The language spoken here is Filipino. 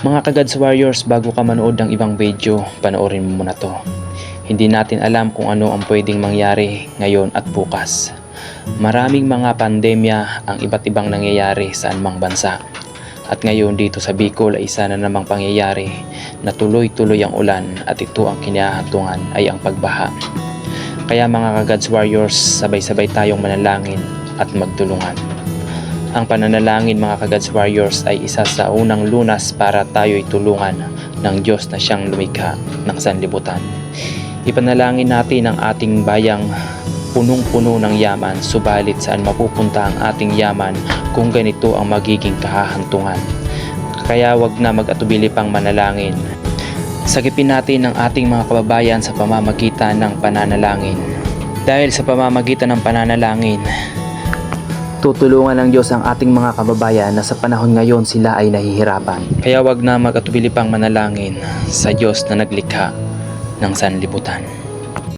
Mga ka-Gods Warriors, bago ka manood ng ibang video, panoorin mo muna to. Hindi natin alam kung ano ang pwedeng mangyari ngayon at bukas. Maraming mga pandemya ang iba't ibang nangyayari sa anumang bansa. At ngayon dito sa Bicol ay isa na namang pangyayari na tuloy-tuloy ang ulan at ito ang kinahatungan ay ang pagbaha. Kaya mga ka-Gods Warriors, sabay-sabay tayong manalangin at magtulungan. Ang pananalangin mga ka-Gods Warriors ay isa sa unang lunas para tayo'y tulungan ng Diyos na siyang lumikha ng sanlibutan. Ipanalangin natin ang ating bayang punong-puno ng yaman, subalit saan mapupunta ang ating yaman kung ganito ang magiging kahahantungan. Kaya wag na mag-atubili pang manalangin. Sagipin natin ang ating mga kababayan sa pamamagitan ng pananalangin. Dahil sa pamamagitan ng pananalangin, tutulungan ng Diyos ang ating mga kababayan na sa panahon ngayon sila ay nahihirapan. Kaya wag na mag-atubili pang manalangin sa Diyos na naglikha ng sanlibutan.